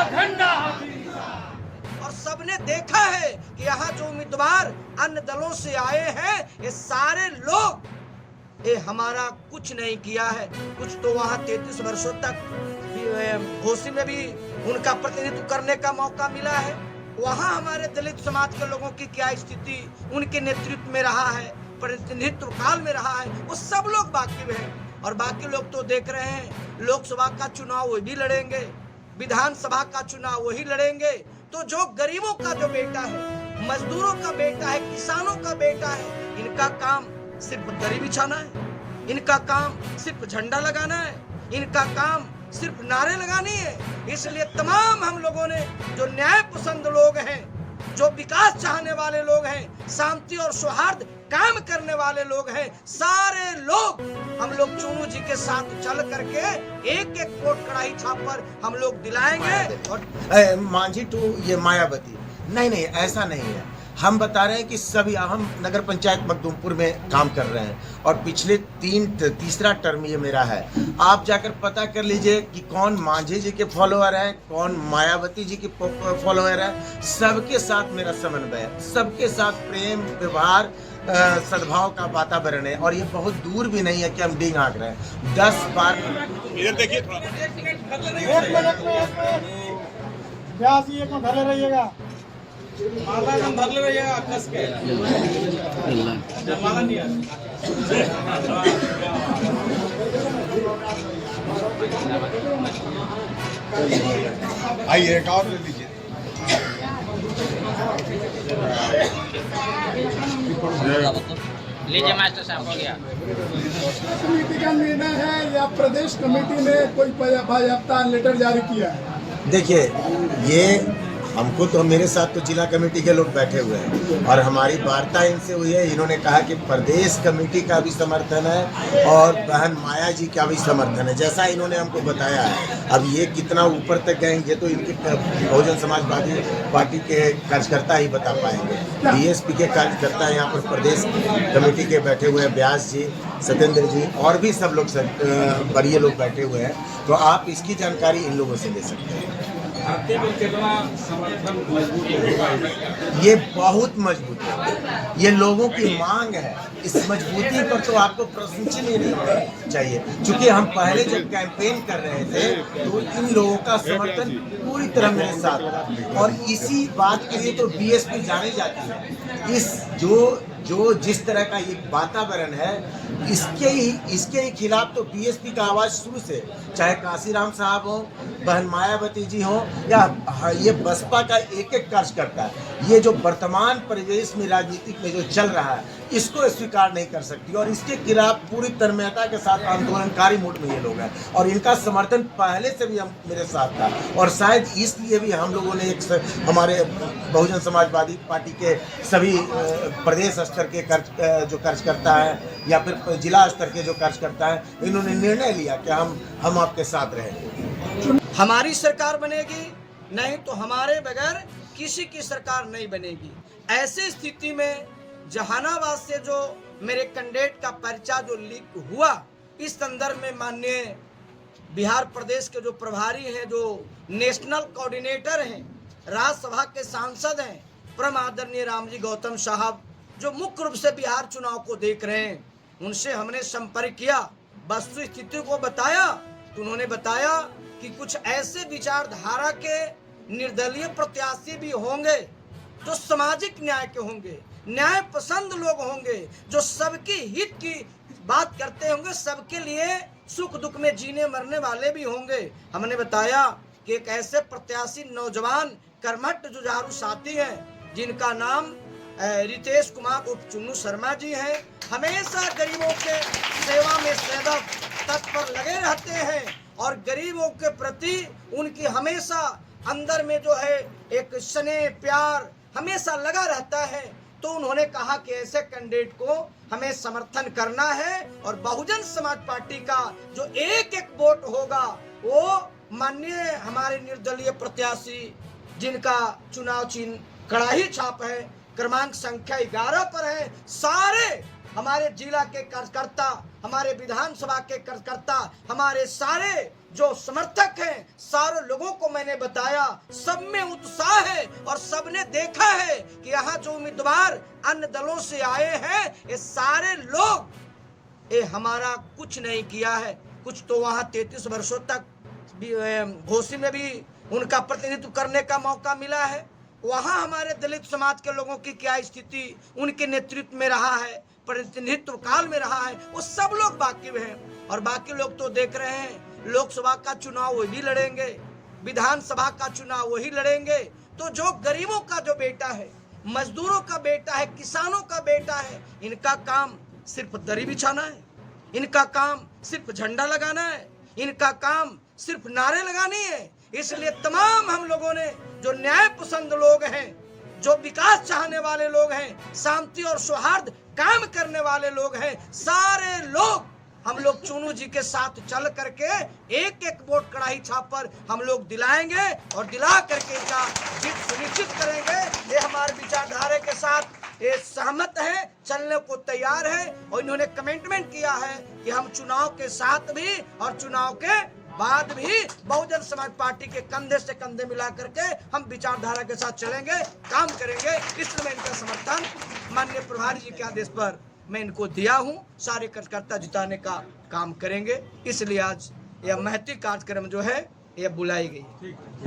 झंडा। और सबने देखा है कि यहाँ जो उम्मीदवार अन्य दलों से आए हैं, ये सारे लोग ये हमारा कुछ नहीं किया है। कुछ तो वहाँ 33 वर्षों तक घोसी में भी उनका प्रतिनिधित्व करने का मौका मिला है। वहाँ हमारे दलित समाज के लोगों की क्या स्थिति उनके नेतृत्व में रहा है, प्रतिनिधित्व काल में रहा है, वो सब लोग वाकिफ हैं। और बाकी लोग तो देख रहे हैं, लोकसभा का चुनाव वही भी लड़ेंगे, विधानसभा का चुनाव वही लड़ेंगे। तो जो गरीबों का जो बेटा है, मजदूरों का बेटा है, किसानों का बेटा है, इनका काम सिर्फ दरी बिछाना है, इनका काम सिर्फ झंडा लगाना है, इनका काम सिर्फ नारे लगानी है। इसलिए तमाम हम लोगों ने जो न्याय पसंद लोग हैं, जो विकास चाहने वाले लोग हैं, शांति और सौहार्द काम करने वाले लोग हैं, सारे लोग हम लोग चुनू जी के साथ चल करके एक एक वोट कड़ाही छाप पर हम लोग दिलाएंगे। और मांझी टू ये मायावती, नहीं ऐसा नहीं है। हम बता रहे हैं कि सभी, हम नगर पंचायत मखदूमपुर में काम कर रहे हैं और पिछले तीसरा टर्म ये मेरा है। आप जाकर पता कर लीजिए कि कौन मांझी जी के फॉलोअर है, कौन मायावती जी के फॉलोअर है। सबके साथ मेरा समन्वय है, सबके साथ प्रेम व्यवहार सद्भाव का वातावरण है। और ये बहुत दूर भी नहीं है कि हम डींग हाँक रहे हैं। 10 बार इधर देखिए, एक में ढले रहिएगा, माला हम धरले रहिएगा कस के माला नहीं आइए एक और ले लीजिए। लीजिए मास्टर साहब, हो गया। समिति का निर्णय है या प्रदेश कमेटी ने कोई बाकायदा लेटर जारी किया है? देखिए, ये हमको तो, मेरे साथ तो जिला कमेटी के लोग बैठे हुए हैं और हमारी वार्ता इनसे हुई है। इन्होंने कहा कि प्रदेश कमेटी का भी समर्थन है और बहन माया जी का भी समर्थन है, जैसा इन्होंने हमको बताया है। अब ये कितना ऊपर तक गएंगे तो इनके बहुजन समाजवादी पार्टी के कार्यकर्ता ही बता पाएंगे। बीएसपी के कार्यकर्ता यहाँ पर प्रदेश कमेटी के बैठे हुए हैं, व्यास जी, सत्येंद्र जी और भी सब लोग बड़े लोग बैठे हुए हैं। तो आप इसकी जानकारी इन लोगों से ले सकते हैं। कितना समर्थन मजबूत होगा? ये बहुत मजबूत है, ये लोगों की मांग है। इस मजबूती पर तो आपको प्रश्न ही नहीं होना चाहिए। क्योंकि हम पहले जब कैंपेन कर रहे थे तो इन लोगों का समर्थन पूरी तरह मेरे साथ था और इसी बात के लिए तो बीएसपी जानी जाती है। इस जो जिस तरह का ये वातावरण है, इसके ही खिलाफ तो बीएसपी का आवाज़ शुरू से, चाहे काशीराम साहब हो, बहन मायावती जी हो या ये बसपा का एक कार्यकर्ता है, ये जो वर्तमान परिवेश में राजनीतिक में जो चल रहा है इसको स्वीकार नहीं कर सकती और इसके खिलाफ पूरी तन्मयता के साथ आंदोलनकारी मूड में ये लोग हैं। और इनका समर्थन पहले से भी मेरे साथ था और शायद इसलिए भी हम लोगों ने हमारे बहुजन समाजवादी पार्टी के सभी प्रदेश स्तर के जो कार्यकर्ता हैं या फिर जिला स्तर के जो कार्यकर्ता हैं, इन्होंने निर्णय लिया कि हम आपके साथ रहेंगे। हमारी सरकार बनेगी, नहीं तो हमारे बगैर किसी की सरकार नहीं बनेगी। ऐसी स्थिति में जहानाबाद से जो मेरे कैंडिडेट का पर्चा जो लीक हुआ, इस संदर्भ में माननीय बिहार प्रदेश के जो प्रभारी हैं, जो नेशनल कोऑर्डिनेटर हैं, राज्यसभा के सांसद हैं, परम आदरणीय रामजी गौतम साहब, जो मुख्य रूप से बिहार चुनाव को देख रहे हैं, उनसे हमने संपर्क किया, वस्तु स्थिति को बताया। तो उन्होंने बताया कि कुछ ऐसे विचारधारा के निर्दलीय प्रत्याशी भी होंगे जो सामाजिक न्याय के होंगे, न्याय पसंद लोग होंगे, जो सबकी हित की बात करते होंगे, सबके लिए सुख दुख में जीने मरने वाले भी होंगे। हमने बताया कि एक ऐसे प्रत्याशी नौजवान कर्मठ जुझारू साथी हैं जिनका नाम रितेश कुमार उर्फ चुन्नू शर्मा जी हैं। हमेशा गरीबों के सेवा में सदैव तत्पर लगे रहते हैं और गरीबों के प्रति उनकी हमेशा अंदर में जो है एक स्नेह प्यार हमेशा लगा रहता है। तो उन्होंने कहा कि ऐसे कैंडिडेट को हमें समर्थन करना है और बहुजन समाज पार्टी का जो एक एक वोट होगा वो माननीय हमारे निर्दलीय प्रत्याशी जिनका चुनाव चिन्ह कड़ाही छाप है, क्रमांक संख्या 11 पर है, सारे हमारे जिला के कार्यकर्ता, हमारे विधानसभा के कार्यकर्ता, हमारे सारे जो समर्थक हैं, सारे लोगों को मैंने बताया, सब में उत्साह है और सबने देखा है कि यहाँ जो उम्मीदवार अन्य दलों से आए हैं, ये सारे लोग ये हमारा कुछ नहीं किया है। कुछ तो वहाँ 33 वर्षों तक घोसी में भी उनका प्रतिनिधित्व करने का मौका मिला है। वहाँ हमारे दलित समाज के लोगों की क्या स्थिति उनके नेतृत्व में रहा है, प्रतिनिधित्व काल में रहा है, वो सब लोग वाकिफ हैं। और बाकी लोग तो देख रहे हैं, लोकसभा का चुनाव वही लड़ेंगे, विधानसभा का चुनाव वही लड़ेंगे। तो जो गरीबों का जो बेटा है, मजदूरों का बेटा है, किसानों का बेटा है, इनका काम सिर्फ दरी बिछाना है, इनका काम सिर्फ झंडा लगाना है, इनका काम सिर्फ नारे लगानी है। इसलिए तमाम हम लोगों ने जो न्याय पसंद लोग हैं, जो विकास चाहने वाले लोग हैं, शांति और सौहार्द काम करने वाले लोग हैं, सारे लोग हम लोग चुनू जी के साथ चल करके एक एक वोट कड़ाही छाप पर हम लोग दिलाएंगे और दिला करके इनका जीत सुनिश्चित करेंगे। ये हमारे विचारधारा के साथ ये सहमत है, चलने को तैयार है और इन्होंने कमिटमेंट किया है कि हम चुनाव के साथ भी और चुनाव के बाद भी बहुजन समाज पार्टी के कंधे से कंधे मिला करके हम विचारधारा के साथ चलेंगे, काम करेंगे। इसलिए मैं इनका समर्थन माननीय प्रभारी जी के आदेश पर मैं इनको दिया हूं। सारे कार्यकर्ता जिताने का काम करेंगे, इसलिए आज यह महती कार्यक्रम जो है यह बुलाई गई है।